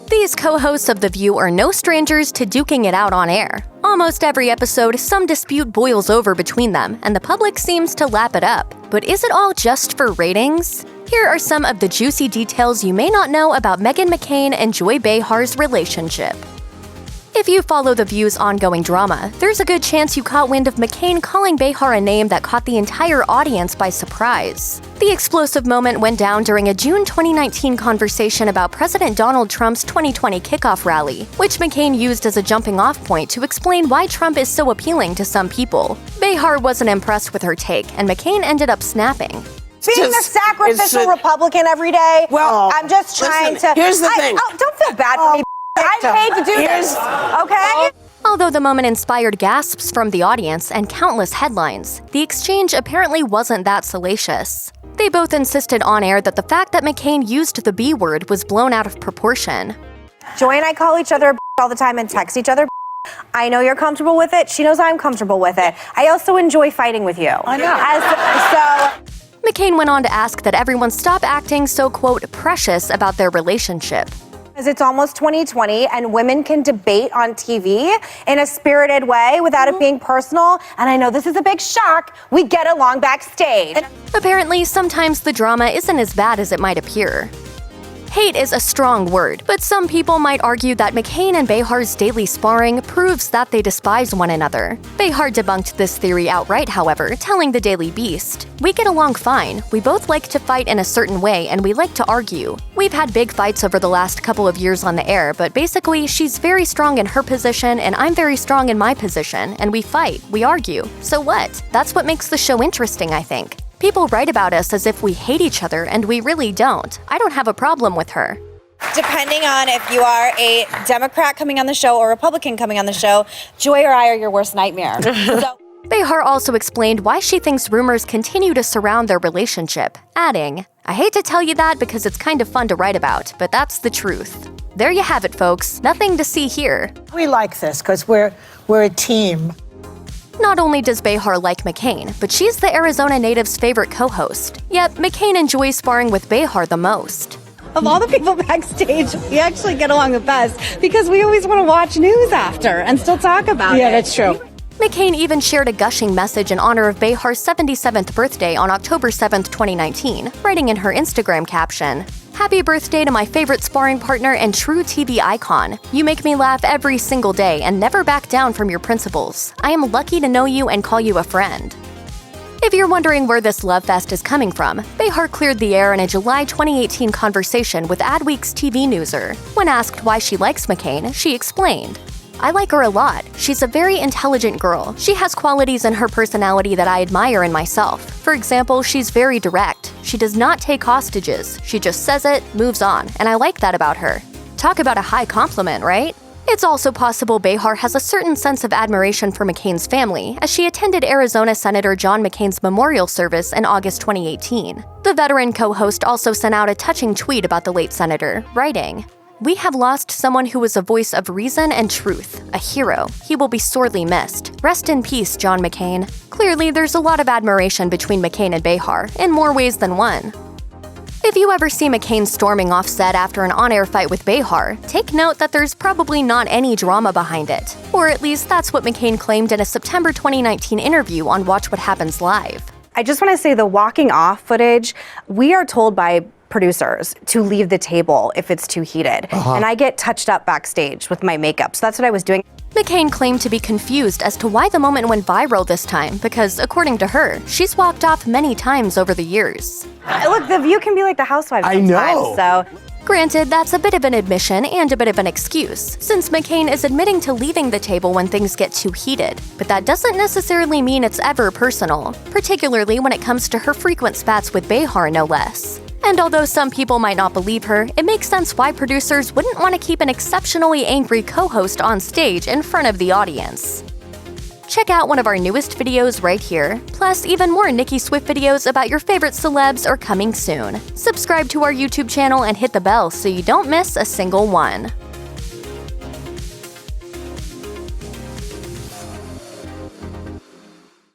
These co-hosts of The View are no strangers to duking it out on air. Almost every episode, some dispute boils over between them, and the public seems to lap it up. But is it all just for ratings? Here are some of the juicy details you may not know about Meghan McCain and Joy Behar's relationship. If you follow The View's ongoing drama, there's a good chance you caught wind of McCain calling Behar a name that caught the entire audience by surprise. The explosive moment went down during a June 2019 conversation about President Donald Trump's 2020 kickoff rally, which McCain used as a jumping-off point to explain why Trump is so appealing to some people. Behar wasn't impressed with her take, and McCain ended up snapping. Being the sacrificial Republican every day, well, I'm just trying to... Here's the thing. Don't feel bad for me. I paid to do this, okay? Although the moment inspired gasps from the audience and countless headlines, the exchange apparently wasn't that salacious. They both insisted on air that the fact that McCain used the B word was blown out of proportion. Joy and I call each other all the time and text each other. I know you're comfortable with it. She knows I'm comfortable with it. I also enjoy fighting with you. I know. McCain went on to ask that everyone stop acting so, quote, precious about their relationship. Because it's almost 2020 and women can debate on TV in a spirited way without it being personal. And I know this is a big shock. We get along backstage. Apparently, sometimes the drama isn't as bad as it might appear. Hate is a strong word, but some people might argue that McCain and Behar's daily sparring proves that they despise one another. Behar debunked this theory outright, however, telling the Daily Beast, "We get along fine. We both like to fight in a certain way and we like to argue. We've had big fights over the last couple of years on the air, but basically she's very strong in her position and I'm very strong in my position, and we fight, we argue. So what? That's what makes the show interesting, I think. People write about us as if we hate each other, and we really don't. I don't have a problem with her." Depending on if you are a Democrat coming on the show or Republican coming on the show, Joy or I are your worst nightmare. Behar also explained why she thinks rumors continue to surround their relationship, adding, "I hate to tell you that because it's kind of fun to write about, but that's the truth." There you have it, folks. Nothing to see here. We like this because we're a team. Not only does Behar like McCain, but she's the Arizona native's favorite co-host. Yet, McCain enjoys sparring with Behar the most. Of all the people backstage, we actually get along the best because we always want to watch news after and still talk about it. Yeah, that's true. McCain even shared a gushing message in honor of Behar's 77th birthday on October 7, 2019, writing in her Instagram caption, "Happy birthday to my favorite sparring partner and true TV icon. You make me laugh every single day and never back down from your principles. I am lucky to know you and call you a friend." If you're wondering where this love fest is coming from, Behar cleared the air in a July 2018 conversation with Adweek's TV newser. When asked why she likes McCain, she explained, "I like her a lot. She's a very intelligent girl. She has qualities in her personality that I admire in myself. For example, she's very direct. She does not take hostages. She just says it, moves on, and I like that about her." Talk about a high compliment, right? It's also possible Behar has a certain sense of admiration for McCain's family, as she attended Arizona Senator John McCain's memorial service in August 2018. The veteran co-host also sent out a touching tweet about the late senator, writing, "We have lost someone who was a voice of reason and truth, a hero. He will be sorely missed. Rest in peace, John McCain." Clearly, there's a lot of admiration between McCain and Behar, in more ways than one. If you ever see McCain storming off set after an on-air fight with Behar, take note that there's probably not any drama behind it. Or at least that's what McCain claimed in a September 2019 interview on Watch What Happens Live. I just want to say the walking off footage, we are told by producers to leave the table if it's too heated. And I get touched up backstage with my makeup, so that's what I was doing. McCain claimed to be confused as to why the moment went viral this time because, according to her, she's walked off many times over the years. Look, The View can be like the Housewives sometimes, so... Granted, that's a bit of an admission and a bit of an excuse, since McCain is admitting to leaving the table when things get too heated. But that doesn't necessarily mean it's ever personal, particularly when it comes to her frequent spats with Behar, no less. And although some people might not believe her, it makes sense why producers wouldn't want to keep an exceptionally angry co-host on stage in front of the audience. Check out one of our newest videos right here. Plus, even more Nicki Swift videos about your favorite celebs are coming soon. Subscribe to our YouTube channel and hit the bell so you don't miss a single one.